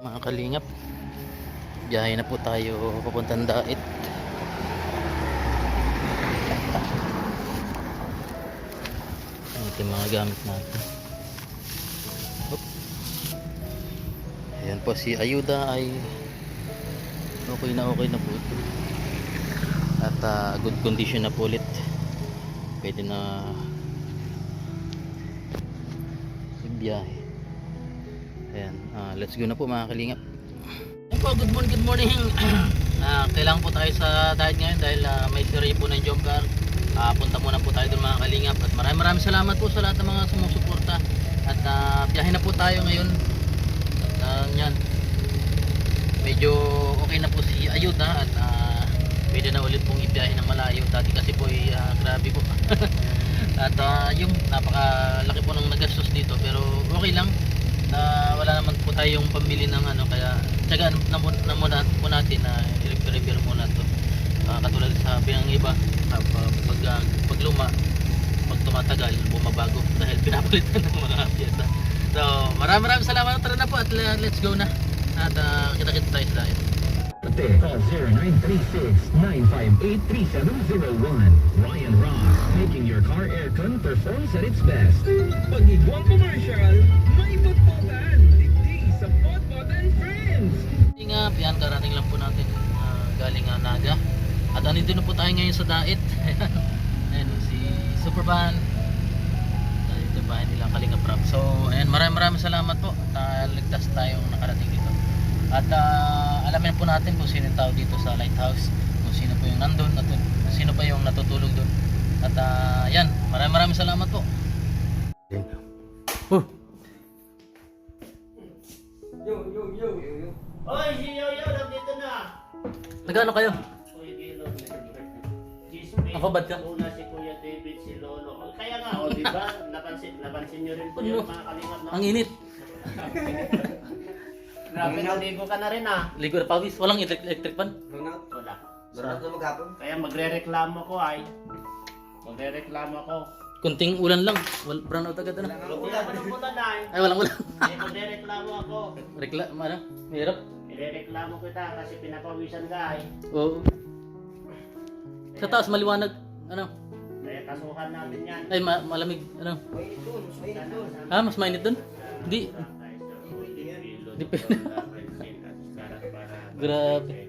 Mga kalingap, biyahe na po tayo papuntang Dait. Ito yung mga gamit natin. Oop. Ayan po, si Ayuda ay okay na po ito. At good condition na po ulit. Pwede na biyahe. Ayan, let's go na po mga kalingap. Ayan po, good morning. Kailangan po tayo sa Dait ngayon dahil may siri po ng job car. Punta muna po tayo doon mga kalingap. At maraming salamat po sa lahat ng mga sumusuporta. At biyahe na po tayo ngayon. At yan, medyo okay na po si Ayuda. At pwede na ulit pong ibiyahe ng malayo. Dati kasi po grabe po. At yung napakalaki po ng nagastos dito, pero okay lang. Wala naman po tayong pambili ng ano, kaya tiyagaan na muna po natin na i-repair muna to. Katulad sa ng iba, pag luma, pag tumatagal, bumabago dahil pinapalitan ng mga pyesa. So maraming salamat. Tara na po at let's go na. At kita-kita tayo sa Dait. Call 0936-958-3701. Ryan Ross, making your car aircon performs at its best. Pag-ibang commercial, may butbutan. Digdig sa Potbot and Friends. Nga, yan, karating lang po natin galing Naga. At andito na po tayo ngayon sa Dait. Ayan si Supervan. Ito yung bahay nila Kalinga Prab. So, ayan, maraming salamat po. At ligtas tayong nakarating dito. At alamin po natin kung sino yung tao dito sa lighthouse, kung sino po yung nandun, at kung sino pa yung natutulog doon. At yan, maraming salamat po. Yo. Oy, si Yo, nandito na. Nagano kayo? Kuya Gilo. Nakabad ka? Una si Kuya David, si Lolo. Kaya nga, di ba? Napansin nyo rin po yung mga kalingap na. Ang init. Grabe, naligo ka na rin Ligo na pawis. Walang electric fan? Wala. Sarap na maghapon. Kaya magre-reklamo ko ay. Kunting ulan lang. Brown out agad na. Wala pa ng bulan ay. Ay, walang ulan. Kaya magre-reklamo ako. Ano? Mahirap? Irereklamo kita kasi pinapawisan ka ay. Oo. Sa taas maliwanag. Ano? Kaya kasuhan natin yan. Ay, malamig. Ano? Mainit doon, mas mainit doon. Mas mainit doon? Hindi. Depende. Grabe.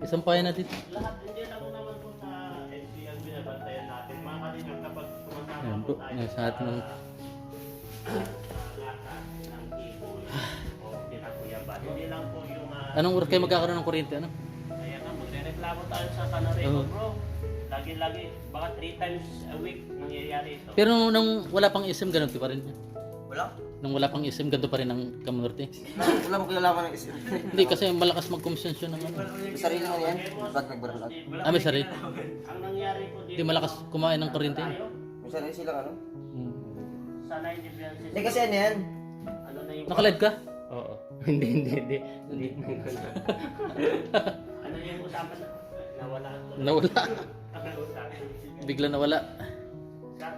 Isang paya natin. Lahat, hindi lang naman po sa NCL binabantayan natin. Mga kalingap kapag tumatama Ayan po po. tayo Sa atin ng... lata ng keyboard o tinakuyaban. Hindi lang po yung... Anong oras kayo magkakaroon ng kuryente? Ano? Kaya nga, magre-reklamo tayo sa Canareco, bro. Lagi-lagi, baka 3 times a week nangyayari ito. Pero nung wala pang SM, ganun pa rin. Wala? Nung wala pang SM, ganito pa rin ang Kamunorte. Wala mo kilalaman ng isip. Hindi, kasi malakas magkompensasyon ng ano. May sarili mo yan. Ba't nagbarat? May sarili. Ang nangyari po dito, Hindi malakas kumain ng kuryente. May sarili silang ano? sana hindi fiancé. Hindi kasi ano yan. Ano na yung... Nakalive ka? Oo. Hindi. Ano yung usapan na? Nawala. Nawala. Ang usapan. Bigla nawala.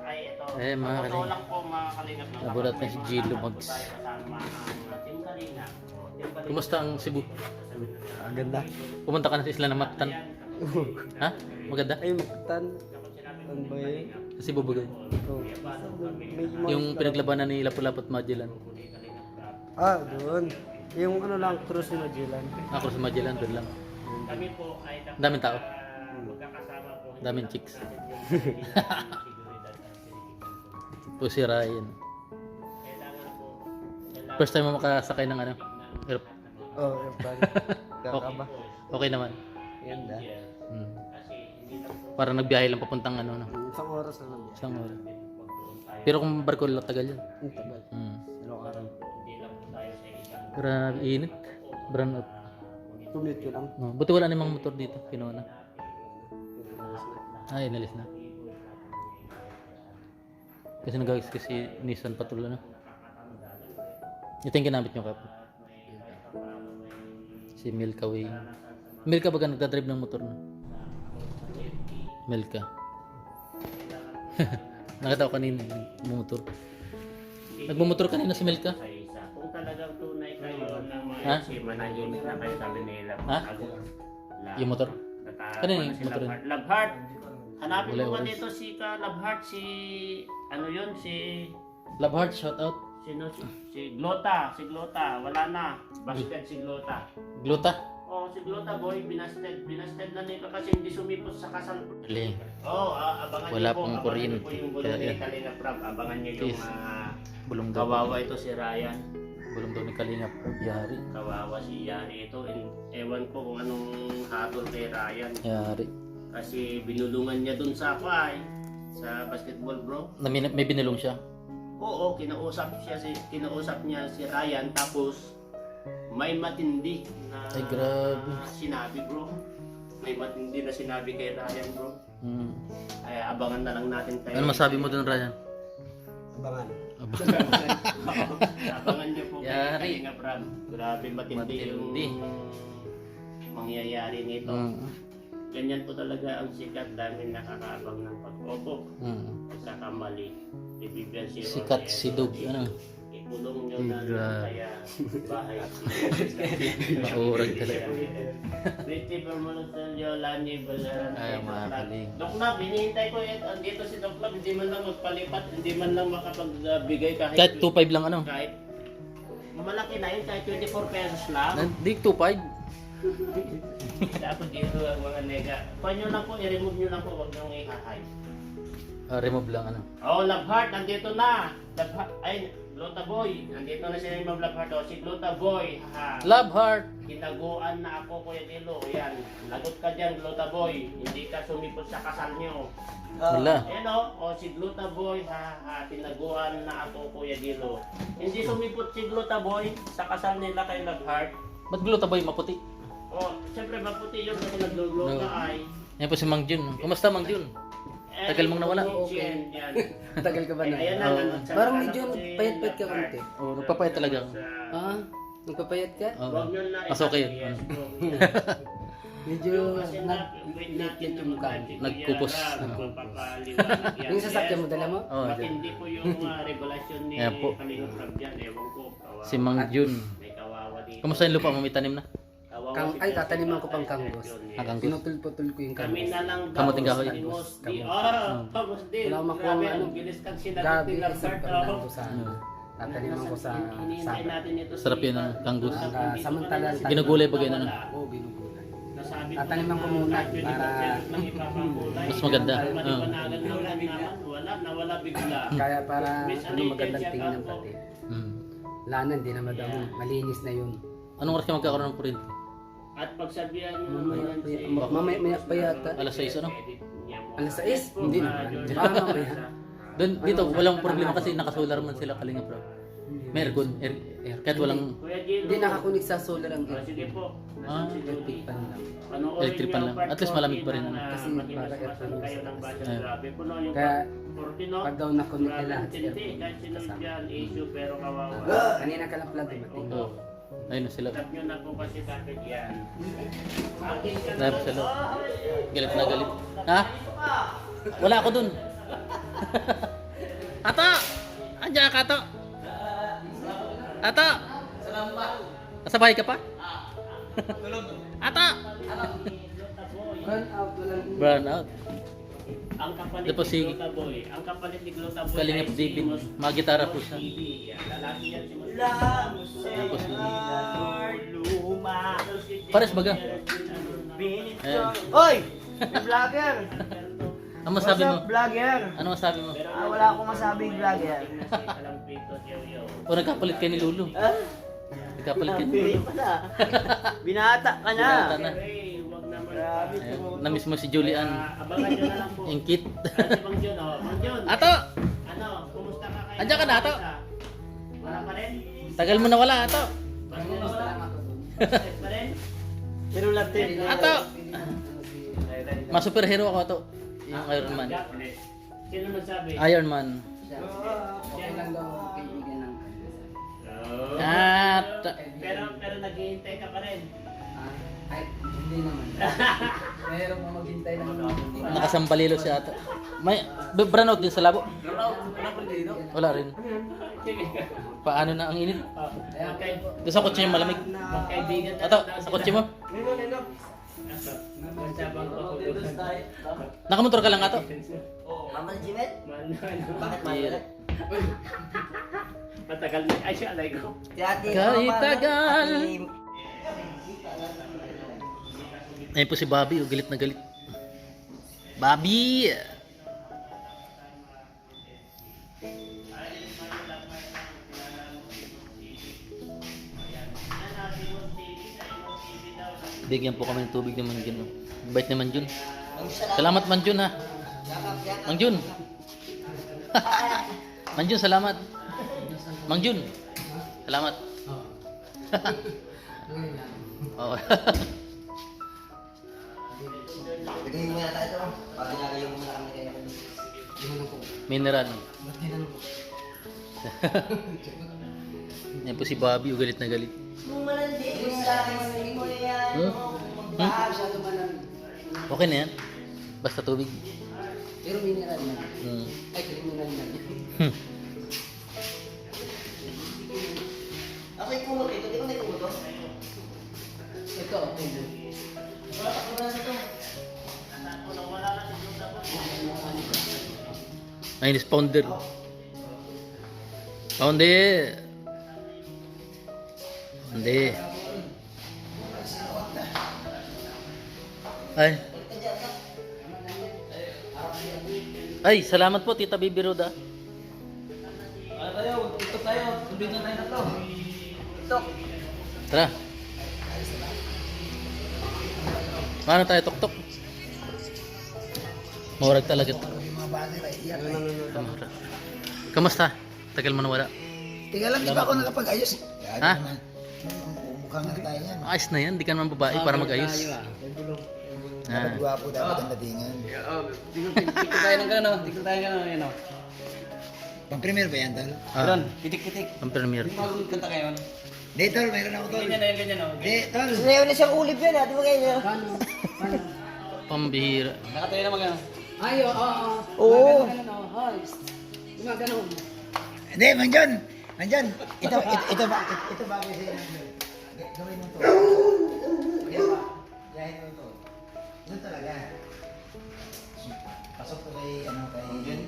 Ay, ito. Eh, mga Totoo kalingap. lang po mga kalingap. Nabulat na si Gilo Mags. Tayo kasama ang Team Kalingap. Team Kalingap. Kumusta ang Cebu? Ang ganda. Pumunta ka na sa isla ng Mactan. Ha? Maganda? Ay, Mactan. Ano ba yun? Sa Cebu Bugay. Oh. Yung pinaglabanan ni Lapu-Lapu at Magellan. Doon. Yung ano lang, cruise ni Magellan. Ako sa Magellan, doon lang. Kami po ay Daming tao. magkakasama po. Daming chicks. Po si Ryan. Kailangan po. First time mo makasakay ng ano? Airp. Yung plan. Kakaba. Okay naman. Ganda. Para nagbiyahe lang papuntang ano. Isang oras na lang. Isang oras. Pero kung barko lang tagal yan. Ang tagal. Ilang araw. Grabe init. Brown out. 2 minutes ko lang. Buti wala namang motor dito. Kinuha na. Inalis na. Kasi nagagis kasi Nissan Patrol na. Ito yung ginamit nyo kapag. Si Milka Way. Milka baga nagdadrive ng motor na? Milka. Nakita ko kanina motor. Nagmumotor kanina si Milka. Kung talagang tunay kayo ng Ha? Si manahimik na kayo sabi nila. Ha? Yung motor? Kanina yung motor yun? Love Heart. Hanapin Wala mo ba oras. dito si Love Heart, si ano yun, si Love Heart, shout out. sino si Glota, wala na. Busted si Glota. Gluta. Oh, si Glota boy, binasted na nila kasi hindi sumipot sa kasal. Ali. Oh, abangan Wala niyo po, pong abangan kuryente. niyo po yung gulo Kaya ni yan. Kalinga Prab. Abangan niyo yung Yes. Bulong daw. kawawa ito si Ryan. Bulong daw ni Kalingap. Yari. Kawawa si Yari ito. Ewan ko kung anong hatol kay Ryan. Yari. Kasi binulungan niya dun sa sa basketball bro. May binilong siya. Oo, kinausap niya si Ryan tapos may matindi na Ay, grabe. sinabi bro. May matindi na sinabi kay Ryan bro. Hmm. Ay abangan na lang natin tayo. Ano masabi mo doon, Ryan? Abangan. Abangan niyo po kay Yari. Kalinga Prab. Grabe matindi yung Matindi. mangyayari nito. Ganyan po talaga ang sikat dahil nakakaabang ng pag-opo. Pagkakamali. Ibibigyan si Sikat si Dog. Ano? Ikulong nyo na lang Grabe. kaya bahay. Maurag talaga. Pretty Permanentalyo, Lani, Balaran. Ay, mga kaling. Doc Lab, hinihintay ko andito si Doc Lab, hindi man lang magpalipat, hindi man lang makapagbigay Kahit 2.5 lang ano? kahit malaki na yun, kahit 24 pesos lang. Di 2.5. Dapat dito ang mga nega. Panyo lang po, i-remove nyo lang po, huwag nyo i-hide. Remove lang ano. Oh, Love Heart, nandito na. Love Heart, ay, Glota Boy. Nandito na sila yung Love Heart. Oh, si Glota Boy. Ha. Love Heart. Tinaguan na ako, Kuya Dilo. Yan. Lagot ka dyan, Glota Boy. Hindi ka sumipot sa kasal nyo. Wala. Ayan o, si Glota Boy. Ha. Tinaguan na ako, Kuya Dilo. Hindi sumipot si Glota Boy sa kasal nila kay Love Heart. Ba't gluta boy maputi? Oh, siyempre maputi yun kasi nagluglota No. ay. Yan po si Mang Jun. Kumusta Mang Jun? Tagal mong nawala. Okay. Yan. Tagal ka ba na? Ayan na, Oo. nandun sa Parang kasal medyo ko si payat-payat ka Love Heart. konti. Oh, nagpapayat talaga. Ah, nagpapayat ka? Oo. Huwag nyo na Mas okay yun. Yes, Ano? Medyo Kasi wait natin yung mukha. Nagkupos. Magpapaliwanag yan. Yung sasakyan mo, dala mo? Oh, Matindi po yung revelasyon ni Ayan po. Kalinga Prab dyan. Ewan ko. Kawawa. Si Mang Jun. May kawawa dito. Kamusta yung lupa mo? May tanim na? Kawawa si Ay, Jessica tataniman ko pang Patay, kanggos. yun, Ah, yes. kanggos. Pinutol-putol ko yung Kami kanggos. na lang Kamuting kahoy. Kamus di. Kamus. Kamus din. Wala akong makuha Grabe, ng ano. ang bilis kang sinagot Gabi, ni Love isang Heart. pagdaan Oh. ko sa tataniman ko sa Hinihintay sapa. natin ito. Sarap yun ang kanggos. Samantala, Ginugulay ba ganyan, ano? Oo, binugulay. Nasabi ko Tataniman na ko muna kahit 20% para- lang ipapangkulay. Mas maganda. Para maliwanagan lang naman. Nawala bigla. Kaya para Miss ano Alicia, magandang shout tingnan out po. pati. Hmm. Lana, hindi na madamo. Malinis na yun. Anong oras ka magkakaroon ng kuryente? At pagsabihan nyo Mamaya naman pa si... yan. Mamaya pa yata. Alas 6 ano? Alas 6? Hindi naman. Baka mamaya. Doon, dito, walang problema kasi nakasolar man sila Kalinga Prab. May aircon, air. Kahit walang Kuya Gino. Hindi nakakunik sa solar ang Oh, sige po. Ah, Nasaan si Judy? electric pan lang. Panoorin Electric niyo pan ang lang. part At least malamig pa rin, 14 ano? na Kasi makimasmasan para kayo ng budget. Ayun. Grabe po no, yung Kaya, part 14 no? Pag daw nakunik Grabe nila, ang tindi. Kahit sinunod yan, issue pero kawawa. Kanina ka lang pala dumating. Oo. Ayun na sila. Tap nyo na po kasi bakit yan. Akin ka na Dahil lang. sila. Galit na galit. Ha? Wala ako dun. Ato! Andiyan ka, Ato! Ato! Nasa bahay ka pa? Ato! Burn out walang Burn out. Ang kapalit Ito po ni si Glota Boy. Ang kapalit ni Glota Boy Kalingap ay si David. Mos- Magitara po siya. TV. Yan, lalaki yan si Mos- Tapos Luma. Pares baga. Ayan. Oy! May vlogger! Ano masabi mo? Vlogger! Ano masabi mo? Wala akong masabing vlogger. O nagkapalit kayo ni Lulu? Nagkapalit kayo ni Lulu? pala. Binata ka na. Binata na. Grabe. Ayan. Namiss mo si Julian. Abangan nyo na lang po. Ingkit. Si Mang Jun, oh. Mang Jun, Ato! ano, kumusta ka kayo? Andiyan ka na, Ato. Wala pa rin? Tagal mo na wala, Ato. Bakit pa rin? Pero latin. Ato! Mas superhero ako, Ato. Yung Iron Man. Sino nagsabi? Iron Man. okay lang daw kaibigan ng Oh. At Pero naghihintay ka pa rin. Ay, hindi naman. Mayroon mo maghintay ng nakasambalilo si Ato. May brownout din sa labo? Wala rin. Paano na ang init? Okay. Doon sa kotse yung malamig. Kaibigan. Ato, sa kotse mo. Masabang ko. Nakamotor ka lang ato. Mama ni Jimet? Bakit Yeah. Matagal na. Ay, siya alay ko. Kahit tagal. Ayun po si Bobby, oh, galit na galit. Bobby! Bigyan po kami ng tubig naman Jun. Oh. Bait naman Jun. Salamat man Jun ha. Mang Jun. Mang Jun, salamat. Mang Jun. Salamat. Oh. Bigay mo na tayo. Para nagayon mo na kami kayo. Mineral. Yan po si Bobby, oh, galit na galit. Malandi. Sa akin mo yan. Okay na yan. Basta tubig. Pero mineral na. Hmm. Ay, criminal na. Ako yung kumot ito. Di ko na yung kumot to. Ito, okay na. Minus pounder. Pounder. Hindi. Ay, salamat po Tita Bibi Roda. Ito tayo. Tubigan tayo na to. Ito. Tara. Paano tayo tok-tok? Mawarag talaga ito. Kamusta? Tagal mo nawala. Tiga lang, di ba ako nakapag-ayos? Ha? Mukhang nga tayo yan. Ayos na yan, di ka naman babae para mag-ayos. Ah. Gwapo dapat ang datingan. Tigil tayo ng gano'n. Tigil tayo ng gano'n. Yan o. Pang-premier ba yan, Tol? Ah, Pitik-pitik. ang premier. Kanta kayo. Di, Tol, mayroon ako, Tol. Ganyan na yan, ganyan o. Di, Tol. Sinayaw na siyang ulip yan. Di ba kayo? Pambihira. Nakatayo na magano. Ay, oo. Oo. Gumaganon. Hindi, Manjon. Manjon. Ito bagay sa'yo, Manjon. Gawin mo to. Gahin mo to. Yun talaga. Pasok ko kay, kay Manjon.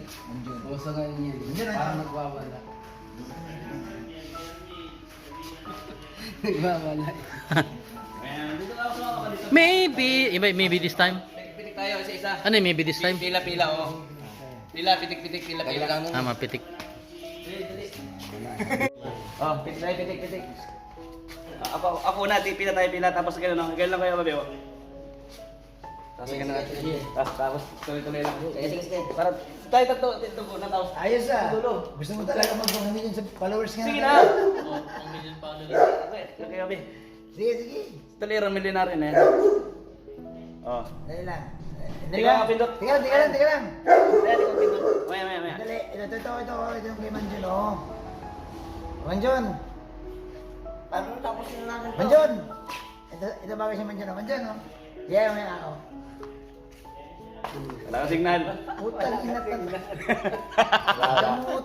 Busa nga yun yan. Manjon, Parang ano? nagwawala. Nagwawala. Maybe this time. Pitik tayo isa-isa. Ano yung maybe this time? Pila-pila o. Pila, pitik-pitik, pila-pila. Ah, mapitik. Oh, pitik tayo, pitik-pitik. Ako na, pila tayo, pila. Tapos gano'n lang kayo, babi o. Tapos gano'n natin. Tapos tuloy-tuloy lang. Sige. Para tayo tatlo na tapos. Ayos ah. Dulo. Gusto mo talaga mag-1 million sa followers nga. Sige na. Oh, ang million followers. Okay, babi. Sige. Talirang milyonaryo na yan. Oh. Dali lang. Hindi ka kapindot. Tiga lang. Dali ko pindot. Maya. Dali. Ito yung kay Manjon, oh. Manjon. Paano tapos na natin to? Manjon. Ito bagay si Manjon, oh. Manjon, oh. Yeah, may ako. Wala ka signal. Putang ina ka.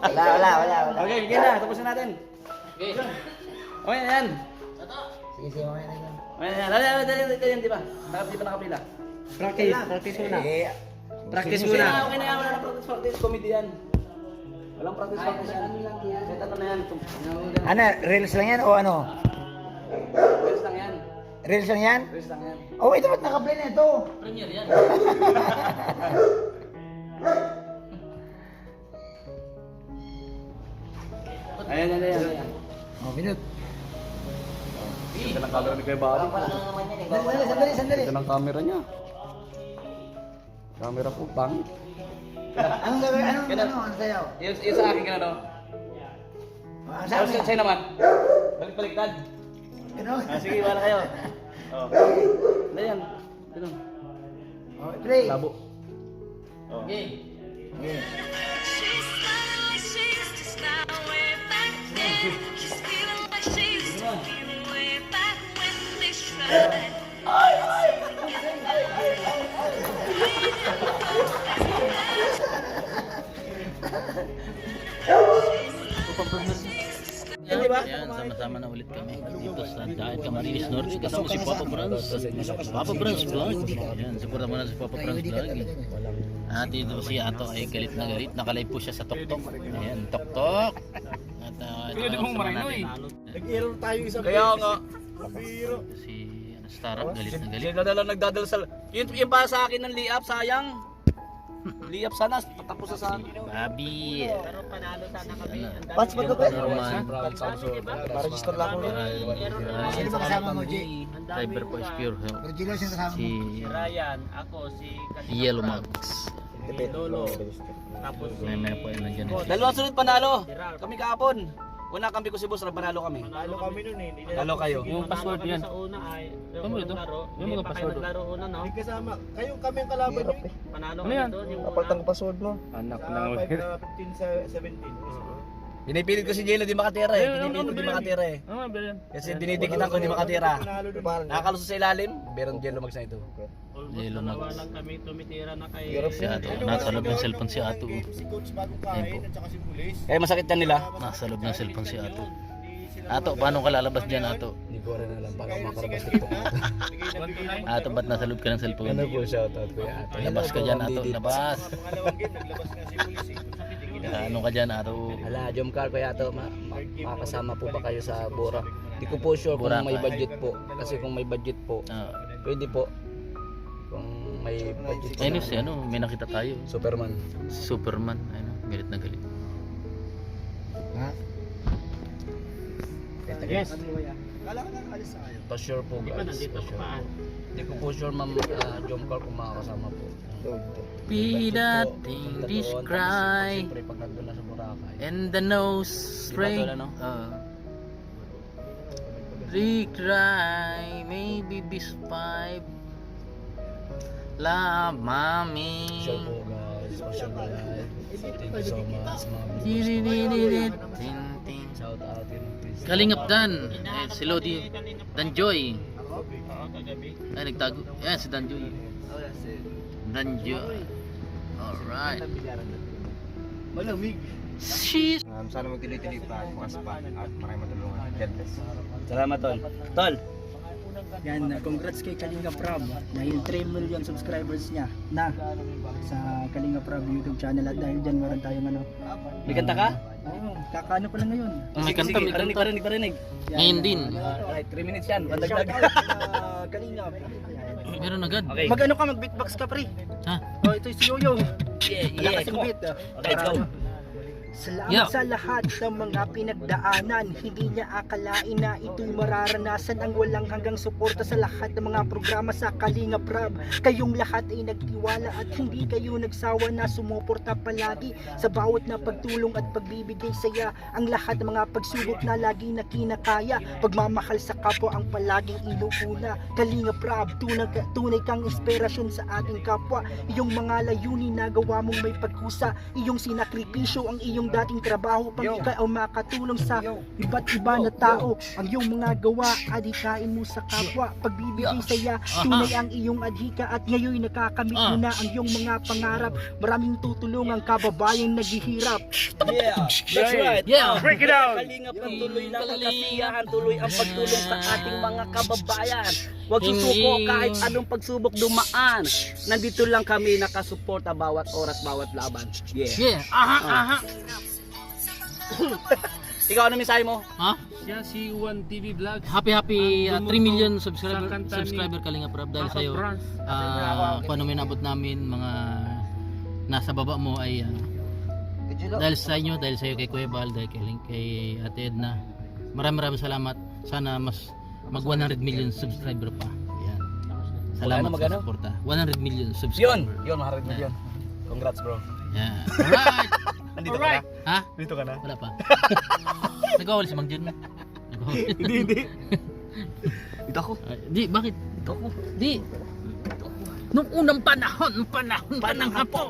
Wala. Okay, bigyan na. Tapos na natin. Okay. Okay, yan. Sige, mamaya na yun. Dali, di ba? Di ba nakapila? Practice muna. Practice muna. Okay na yan, wala na practice. Comedy yan. Walang practice yan. Set up na yan. Ano, reels lang yan o ano? Reels lang yan. Reels lang yan? Reels lang yan. Oh, ito ba't naka-play na ito? Premier yan. Ayan. Oh, minute. Ito ng camera ni Kuya Bobby. Sandali. Ito ng camera niya. Camera po, pangit. Anong gagawin? Anong sayaw? Yung sa akin ka na, no? Ang Sa'yo sabi. sa'yo naman. Balik-baliktad. Ano? Sige, wala kayo. Oh. Ayan. Ito. Oh, play. Labo. Okay. Okay. She's smiling like she used to smile way back then. She's feeling like she used to feel way back when they tried. Papapernal. Yan, di ba? Ayan, sama-sama na ulit kami dito sa Daet Camarines Norte. Kasama si Papa Franz. Papa Franz Vlog. Ayan, supportan mo na si Papa Franz Vlog. At ito si Ato ay galit na galit. Nakalive po siya sa TokTok. Ayan, TokTok. At ito ang sama natin. Nag-error tayo isang Kaya nga. Si Starap galit na galit. Sila na lang nagdadalsal. Yung para sa akin ng liap, sayang. Liap sana, tapos na sa akin. Babi. Pero panalo sana kami. Pats ba ito? Norman. Register lang ako. Sino ba kasama mo, Jay? Driver po is Pure Health. Virgilio, sino kasama mo? Si Ryan, ako, si Yellow Max. Lolo. Tapos si May po yun nandiyan. Dalawa sunod panalo. Kami kahapon. Una kambi ko si boss, panalo kami. Panalo kami nun eh. Talo kayo. Yung password yan. Sa una ay Ano ito? laro. Yung mga password. Laro una no. Kasama. Kayong kami ang kalaban nyo. Panalo Ano yan? kami doon. Yung Kapaltang password mo. Anak Sa 5 na 15 sa 17. Pinipilit ko si Jello di makatira eh. Pinipilit ko di makatira eh. Kasi dinidikitan ko di makatira. Panalo doon. Nakakalusot sa ilalim, meron Jello Max na ito. Yellow dalawa Max. lang kami tumitira na kay Si Ato. Nasa loob ng cellphone si Ato. Si coach bagong kain at saka si Pulis. Kaya masakit yan nila. Nasa loob ng cellphone si Ato. Ato, paano ka lalabas dyan, Ato? Hindi ko rin alam para makarabas dito. Ato, ba't nasa loob ka ng cellphone? Ano po shoutout ko yan? Labas ka dyan, Ato. Labas. Pangalawang game, naglabas nga si Pulis eh. Ano ka dyan, Ato? Hala, Jomcar ko yato, makakasama po ba kayo sa Bora? Hindi ko po sure kung Boracay. may budget po. Kasi kung may budget po, Ah, pwede po. Kung may budget ayun si ano, may nakita tayo. Superman. Si Superman. Ayun, galit na galit. Yes. Pa sure po Di ba guys. nandito Pa pa sure. paan? Hindi ko po sure ma'am Jomcar kung makakasama po. Pidating this cry Siyempre pag nandun na sa Boracay. and the nose spray. Di ba ito, ano? Recry, maybe this 5. Love, mommy. Sure po guys. Pa sure po guys. Thank you so much ma'am. Dididididid, ting, ting. Shout out in please. Kalingap Dan, si Lodi, Danjoy. Oo, kagabi. Ay, nagtago. Yan, si Danjoy. Danjoy. Alright. Malamig. Sheesh. Sana magtuloy-tuloy pa, bukas pa, at maraming matulungan. God bless. Salamat tol. Tol. Yan, congrats kay Kalinga Prab dahil 3 million subscribers niya na sa Kalinga Prab YouTube channel at dahil dyan meron tayong ano. May kanta ka? Oo, kakaano pa lang ngayon. May kanta, may Parinig, kanta. parinig. Ngayon din. Alright, 3 minutes yan. Bandagdag. Kalinga. Meron agad. Okay. Mag ano ka, mag beatbox ka pre. Ha? Oh, ito si Yoyo. Yeah, Wala yeah. kasing beat. Okay, let's go. Salamat Yeah. sa lahat ng mga pinagdaanan. Hindi niya akalain na ito'y mararanasan. Ang walang hanggang suporta sa lahat ng mga programa sa Kalinga Prab. Kayong lahat ay nagtiwala at hindi kayo nagsawa na sumuporta palagi sa bawat na pagtulong at pagbibigay saya. Ang lahat ng mga pagsubok na lagi na kinakaya. Pagmamahal sa kapwa ang palaging inuuna. Kalinga Prab, tunay kang inspirasyon sa ating kapwa. Iyong mga layunin na gawa mong may pagkusa. Iyong sinakripisyo ang iyong dating trabaho pang ikaw ay makatulong sa iba't iba na tao. Ang iyong mga gawa, adhikain mo sa kapwa. Pagbibigay saya, tunay ang iyong adhika at ngayon nakakamit mo na ang iyong mga pangarap. Maraming tutulong ang kababayang naghihirap. Yeah, that's right. Yeah. Break it down. Kalingap ng tuloy lang ang kasiyahan, tuloy ang pagtulong sa ating mga kababayan. Huwag susuko kahit anong pagsubok dumaan. Nandito lang kami nakasuporta bawat oras, bawat laban. Yeah. Yeah. Aha, aha. Ikaw ano mensahe mo? Ha? Siya si One TV Vlogs. Happy 3 million subscriber sa kanta ni subscriber Kalinga Prab dahil Papa sa'yo. Franz. Kung ano may nabot namin mga nasa baba mo ay dahil sa inyo, dahil sa'yo kay Kuya Bal, dahil kay Ate Edna. Maraming salamat. Sana mas mag 100 million subscriber pa. Yan. Salamat Magkano, sa suporta. 100 million subscriber. Yun, maharap mo yun. Congrats bro. Yan. Alright. Nandito ka na? Ha? Dito ka na? Wala pa. Nag-awal si Mang Jun. Nag-awal. Hindi. Dito ako. Di, bakit? Dito ako. Di. Nung unang panahon ng hapon.